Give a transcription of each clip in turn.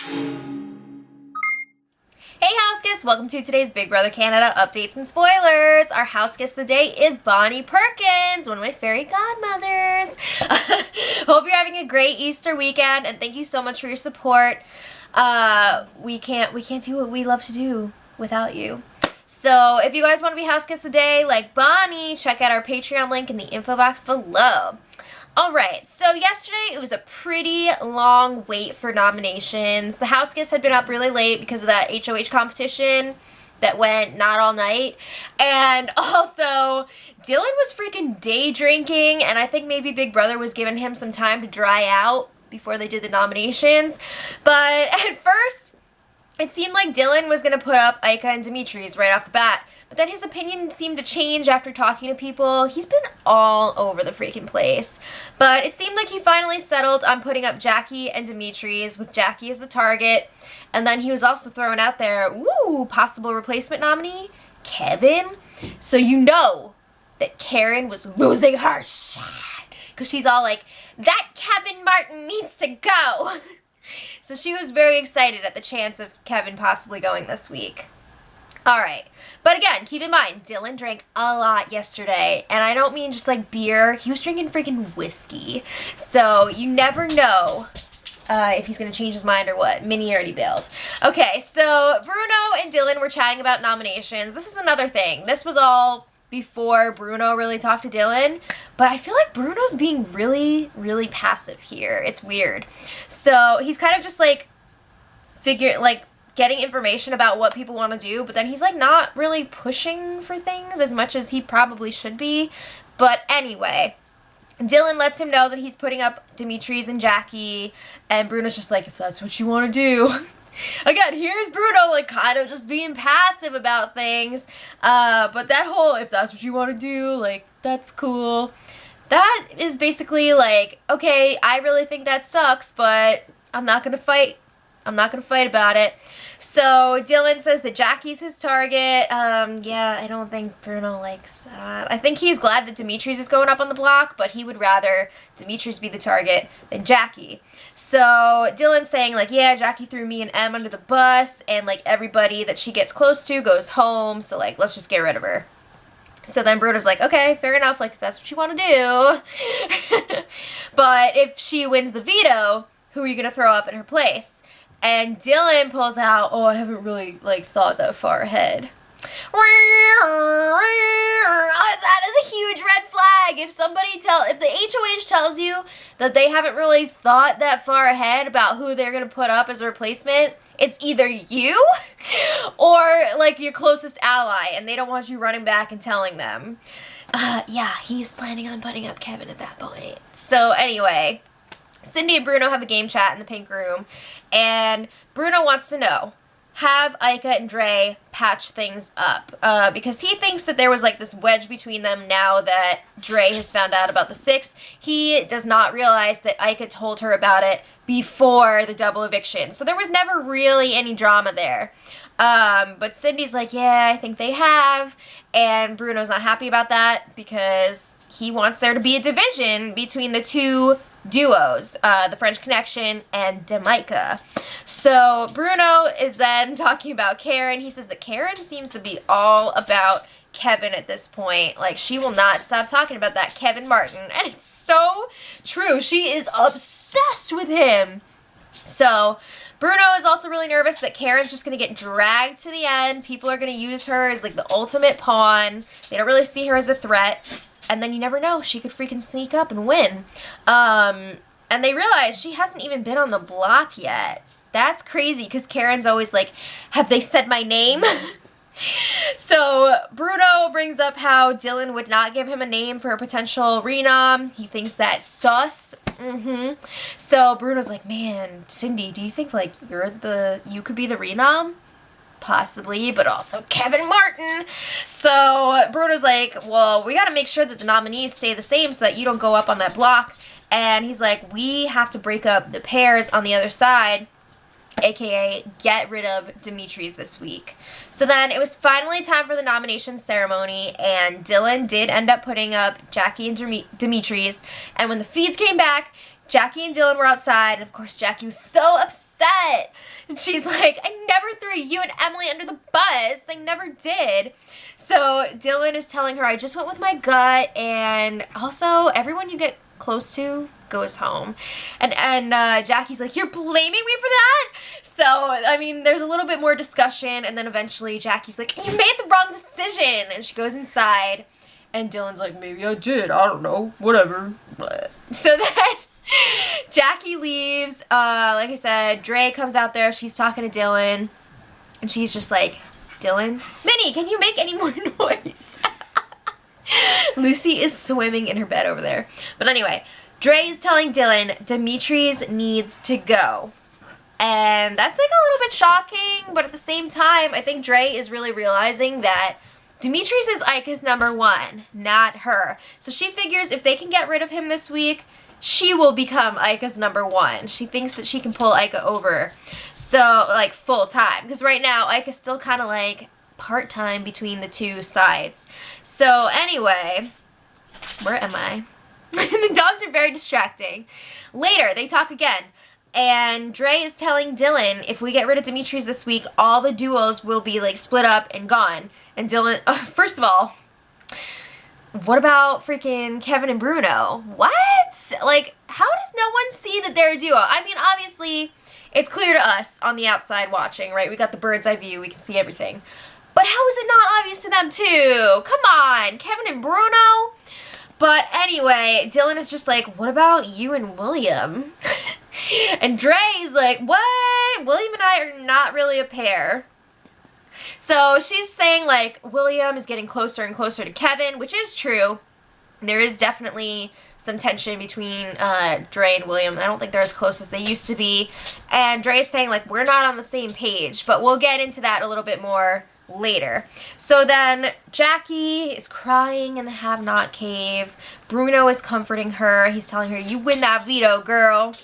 Hey house guests, welcome to today's Big Brother Canada updates and spoilers. Our house guest of the day is Bonnie Perkins, one of my fairy godmothers. Hope you're having a great Easter weekend and thank you so much for your support. We can't do what we love to do without you. So if you guys want to be house guests of the day like Bonnie, check out our Patreon link in the info box below. Alright, so yesterday it was a pretty long wait for nominations. The house guests had been up really late because of that HOH competition that went not all night. And also, Dylan was freaking day drinking, and I think maybe Big Brother was giving him some time to dry out before they did the nominations. But at first, it seemed like Dylan was going to put up Ika and Demetres right off the bat. But then his opinion seemed to change after talking to people. He's been all over the freaking place. But it seemed like he finally settled on putting up Jackie and Demetres with Jackie as the target. And then he was also throwing out there, ooh, possible replacement nominee, Kevin. So you know that Karen was losing her shit. Because she's all like, that Kevin Martin needs to go. So she was very excited at the chance of Kevin possibly going this week. Alright, but again, keep in mind, Dylan drank a lot yesterday, and I don't mean just like beer, he was drinking freaking whiskey. So you never know if he's going to change his mind or what. Minnie already bailed. Okay, so Bruno and Dylan were chatting about nominations. This is another thing. This was all before Bruno really talked to Dylan, but I feel like Bruno's being really, really passive here. It's weird. So he's kind of just like getting information about what people want to do, but then he's like not really pushing for things as much as he probably should be. But anyway, Dylan lets him know that he's putting up Demetres and Jackie, and Bruno's just like, if that's what you want to do. Again, here's Bruno like kind of just being passive about things, but that whole if that's what you want to do, like, that's cool. That is basically like, okay, I really think that sucks, but I'm not gonna fight. I'm not gonna fight about it. So Dylan says that Jackie's his target. Yeah, I don't think Bruno likes that. I think he's glad that Demetres is going up on the block, but he would rather Demetres be the target than Jackie. So Dylan's saying like, yeah, Jackie threw me and Em under the bus, and like everybody that she gets close to goes home, so like let's just get rid of her. So then Bruno's like, okay, fair enough, like if that's what you want to do. But if she wins the veto, who are you gonna throw up in her place? And Dylan pulls out, oh, I haven't really, like, thought that far ahead. That is a huge red flag. If the HOH tells you that they haven't really thought that far ahead about who they're going to put up as a replacement, it's either you or, like, your closest ally, and they don't want you running back and telling them. Yeah, he's planning on putting up Kevin at that point. So, anyway, Cindy and Bruno have a game chat in the pink room, and Bruno wants to know, have Ika and Dre patch things up? Because he thinks that there was like this wedge between them now that Dre has found out about the 6. He does not realize that Ika told her about it before the double eviction. So there was never really any drama there. But Cindy's like, yeah, I think they have. And Bruno's not happy about that because he wants there to be a division between the two duos, the French Connection and Demetres. So Bruno is then talking about Karen. He says that Karen seems to be all about Kevin at this point. Like, she will not stop talking about that Kevin Martin. And it's so true. She is obsessed with him. So Bruno is also really nervous that Karen's just going to get dragged to the end. People are going to use her as like the ultimate pawn. They don't really see her as a threat. And then you never know, she could freaking sneak up and win. And they realize she hasn't even been on the block yet. That's crazy, because Karen's always like, have they said my name? So Bruno brings up how Dylan would not give him a name for a potential renom. He thinks that's sus. So Bruno's like, man, Cindy, do you think like you could be the renom? Possibly, but also Kevin Martin. So Bruno's like, well, we got to make sure that the nominees stay the same so that you don't go up on that block. And he's like, we have to break up the pairs on the other side, aka get rid of Demetres this week. So then it was finally time for the nomination ceremony, and Dylan did end up putting up Jackie and Demetres. And when the feeds came back, Jackie and Dylan were outside, and of course Jackie was so upset. And she's like, I never threw you and Emily under the bus. I never did. So Dylan is telling her, I just went with my gut, and also everyone you get close to goes home. And Jackie's like, you're blaming me for that? So, I mean, there's a little bit more discussion, and then eventually Jackie's like, you made the wrong decision, and she goes inside, and Dylan's like, maybe I did, I don't know, whatever. So then Jackie leaves. Like I said, Dre comes out there, she's talking to Dylan, and she's just like, Dylan, Minnie, can you make any more noise? Lucy is swimming in her bed over there. But anyway, Dre is telling Dylan Demetres needs to go. And that's like a little bit shocking, but at the same time, I think Dre is really realizing that Demetres is Ika's #1, not her. So she figures if they can get rid of him this week, she will become Ika's #1. She thinks that she can pull Ika over, so like full time. Because right now, Ika's still kind of like part-time between the two sides. So anyway, where am I? The dogs are very distracting. Later, they talk again. And Dre is telling Dylan, if we get rid of Demetres this week, all the duos will be like split up and gone. And Dylan, first of all, what about freaking Kevin and Bruno? What? Like, how does no one see that they're a duo? I mean, obviously, it's clear to us on the outside watching, right? We got the bird's eye view, we can see everything. But how is it not obvious to them too? Come on, Kevin and Bruno? But anyway, Dylan is just like, what about you and William? And Dre's like, what? William and I are not really a pair. So she's saying like, William is getting closer and closer to Kevin, which is true. There is definitely some tension between Dre and William. I don't think they're as close as they used to be. And Dre's saying like, we're not on the same page, but we'll get into that a little bit more later. So then Jackie is crying in the have-not cave. Bruno is comforting her. He's telling her, you win that veto, girl.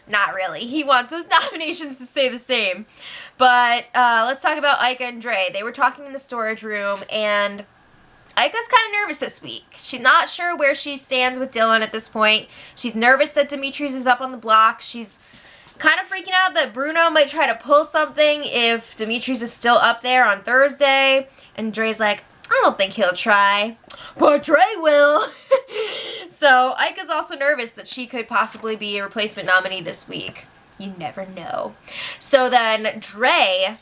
Not really. He wants those nominations to stay the same. But let's talk about Ika and Dre. They were talking in the storage room, and Ika's kind of nervous this week. She's not sure where she stands with Dylan at this point. She's nervous that Demetres is up on the block. She's kind of freaking out that Bruno might try to pull something if Demetres is still up there on Thursday. And Dre's like, I don't think he'll try. But Dre will. So Ika's also nervous that she could possibly be a replacement nominee this week. You never know. So then Dre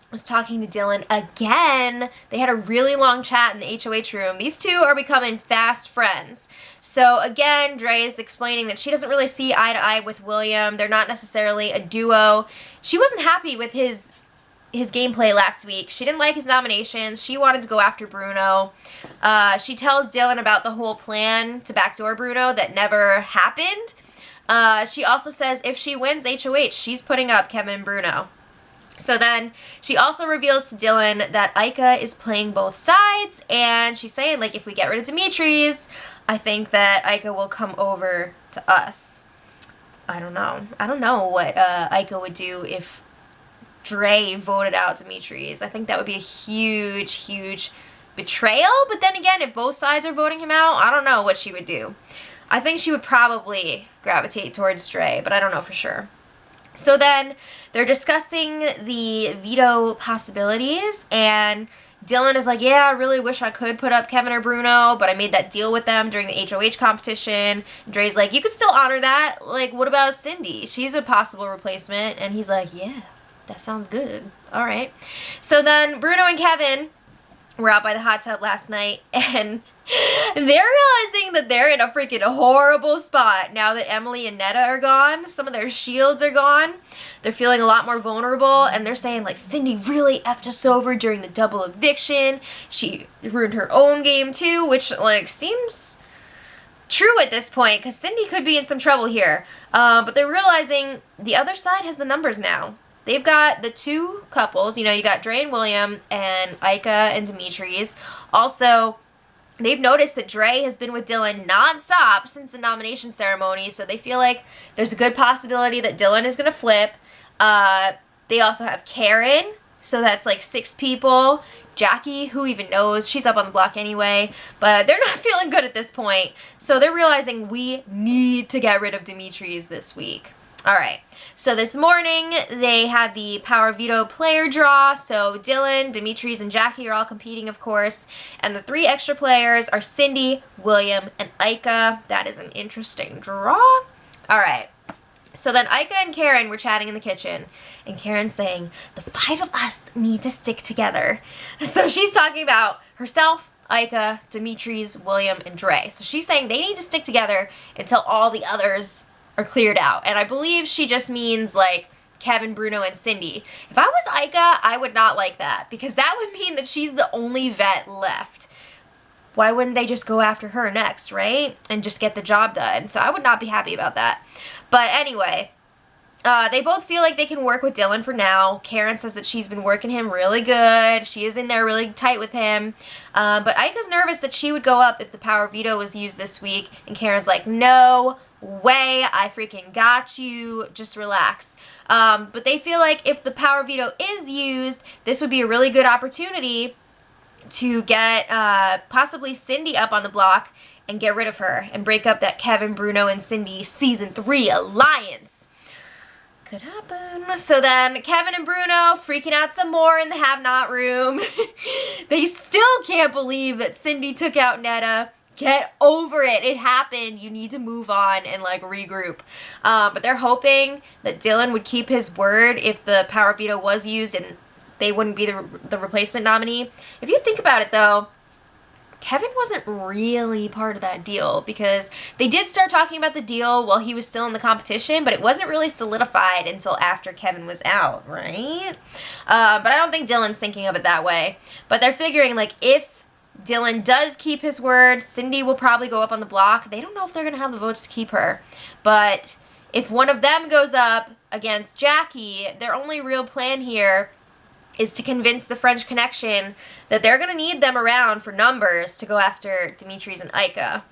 was talking to Dylan again. They had a really long chat in the HOH room. These two are becoming fast friends. So again, Dre is explaining that she doesn't really see eye to eye with William. They're not necessarily a duo. She wasn't happy with his gameplay last week. She didn't like his nominations. She wanted to go after Bruno. She tells Dylan about the whole plan to backdoor Bruno that never happened. She also says if she wins HOH, she's putting up Kevin and Bruno. So then she also reveals to Dylan that Ika is playing both sides, and she's saying, like, if we get rid of Demetres, I think that Ika will come over to us. I don't know. I don't know what Ika would do if Dre voted out Demetres. I think that would be a huge, huge betrayal. But then again, if both sides are voting him out, I don't know what she would do. I think she would probably gravitate towards Dre, but I don't know for sure. So then they're discussing the veto possibilities, and Dylan is like, yeah, I really wish I could put up Kevin or Bruno, but I made that deal with them during the HOH competition. Dre's like, you could still honor that. Like, what about Cindy? She's a possible replacement. And he's like, yeah, that sounds good. All right. So then Bruno and Kevin were out by the hot tub last night, and they're realizing that they're in a freaking horrible spot now that Emily and Netta are gone. Some of their shields are gone. They're feeling a lot more vulnerable, and they're saying, like, Cindy really effed us over during the double eviction. She ruined her own game, too, which, like, seems true at this point, because Cindy could be in some trouble here. But they're realizing the other side has the numbers now. They've got the two couples. You know, you got Dre and William and Ika and Demetres. Also, they've noticed that Dre has been with Dylan nonstop since the nomination ceremony, so they feel like there's a good possibility that Dylan is going to flip. They also have Karen, So that's like 6 people. Jackie, who even knows? She's up on the block anyway. But they're not feeling good at this point. So they're realizing we need to get rid of Demetres this week. Alright, so this morning they had the Power Veto player draw. So Dylan, Demetres, and Jackie are all competing, of course. And the 3 extra players are Cindy, William, and Ika. That is an interesting draw. Alright. So then Ika and Karen were chatting in the kitchen, and Karen's saying, the 5 of us need to stick together. So she's talking about herself, Ika, Demetres, William, and Dre. So she's saying they need to stick together until all the others are cleared out. And I believe she just means like Kevin, Bruno, and Cindy. If I was Ika, I would not like that, because that would mean that she's the only vet left. Why wouldn't they just go after her next, right? And just get the job done. So I would not be happy about that. But anyway, they both feel like they can work with Dylan for now. Karen says that she's been working him really good. She is in there really tight with him. But Ika's nervous that she would go up if the Power Veto was used this week. And Karen's like, no way, I freaking got you. Just relax. But they feel like if the Power Veto is used, this would be a really good opportunity to get possibly Cindy up on the block and get rid of her and break up that Kevin, Bruno, and Cindy Season 3 alliance. Could happen. So then Kevin and Bruno freaking out some more in the have-not room. They still can't believe that Cindy took out Netta. Get over it. It happened. You need to move on and like regroup. But they're hoping that Dylan would keep his word if the Power Veto was used and they wouldn't be the replacement nominee. If you think about it, though, Kevin wasn't really part of that deal, because they did start talking about the deal while he was still in the competition, but it wasn't really solidified until after Kevin was out, right? But I don't think Dylan's thinking of it that way. But they're figuring, like, if Dylan does keep his word, Cindy will probably go up on the block. They don't know if they're going to have the votes to keep her. But if one of them goes up against Jackie, their only real plan here is to convince the French Connection that they're going to need them around for numbers to go after Demetres and Ika.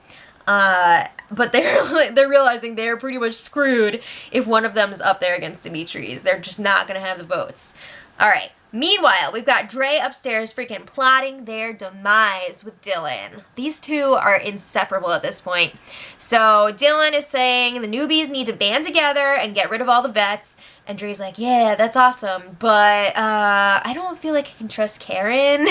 But they're realizing they're pretty much screwed if one of them is up there against Demetres. They're just not going to have the votes. All right. Meanwhile, we've got Dre upstairs freaking plotting their demise with Dylan. These two are inseparable at this point. So Dylan is saying the newbies need to band together and get rid of all the vets. And Dre's like, yeah, that's awesome, but I don't feel like I can trust Karen.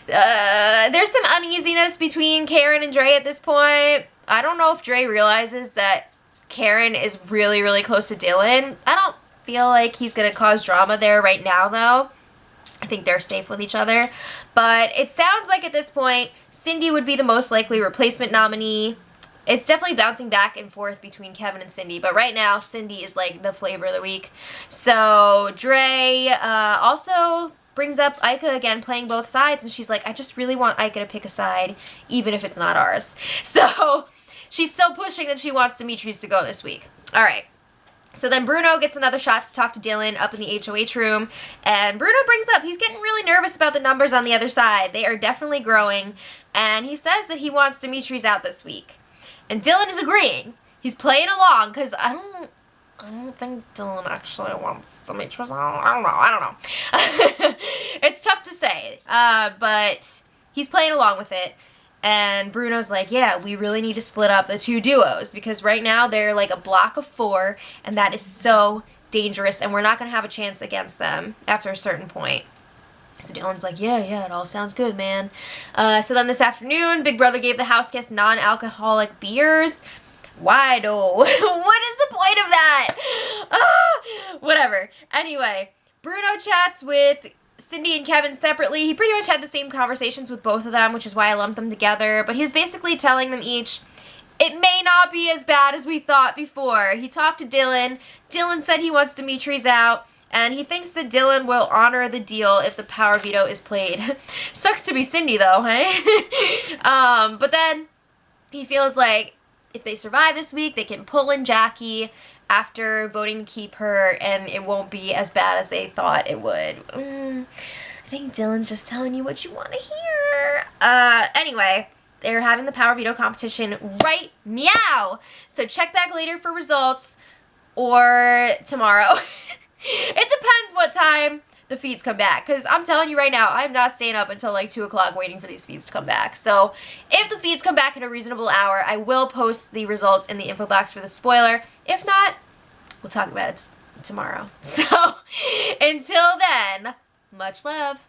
There's some uneasiness between Karen and Dre at this point. I don't know if Dre realizes that Karen is really, really close to Dylan. I don't feel like he's going to cause drama there right now, though. I think they're safe with each other. But it sounds like at this point, Cindy would be the most likely replacement nominee. It's definitely bouncing back and forth between Kevin and Cindy, but right now, Cindy is like the flavor of the week. So Dre also brings up Ika again, playing both sides, and she's like, I just really want Ika to pick a side, even if it's not ours. So she's still pushing that she wants Demetres to go this week. All right. So then Bruno gets another shot to talk to Dylan up in the HOH room, and Bruno brings up he's getting really nervous about the numbers on the other side. They are definitely growing, and he says that he wants Demetres out this week. And Dylan is agreeing. He's playing along, because I don't think Dylan actually wants Demetres out. I don't know. It's tough to say, but he's playing along with it. And Bruno's like, yeah, we really need to split up the 2 duos, because right now they're like a block of 4, and that is so dangerous, and we're not going to have a chance against them after a certain point. So Dylan's like, yeah, it all sounds good, man. So then this afternoon, Big Brother gave the house guests non-alcoholic beers. Why though? What is the point of that? Whatever. Anyway, Bruno chats with Cindy and Kevin separately. He pretty much had the same conversations with both of them, which is why I lumped them together. But he was basically telling them each, it may not be as bad as we thought before. He talked to Dylan. Dylan said he wants Demetres out, and he thinks that Dylan will honor the deal if the Power Veto is played. Sucks to be Cindy, though, hey? But then he feels like if they survive this week, they can pull in Jackie after voting to keep her, and it won't be as bad as they thought it would. I think Dylan's just telling you what you want to hear. Anyway, they're having the Power Veto competition right meow. So check back later for results, or tomorrow. It depends what time the feeds come back. Because I'm telling you right now, I'm not staying up until like 2 o'clock waiting for these feeds to come back. So if the feeds come back at a reasonable hour, I will post the results in the info box for the spoiler. If not, we'll talk about it tomorrow. So until then, much love.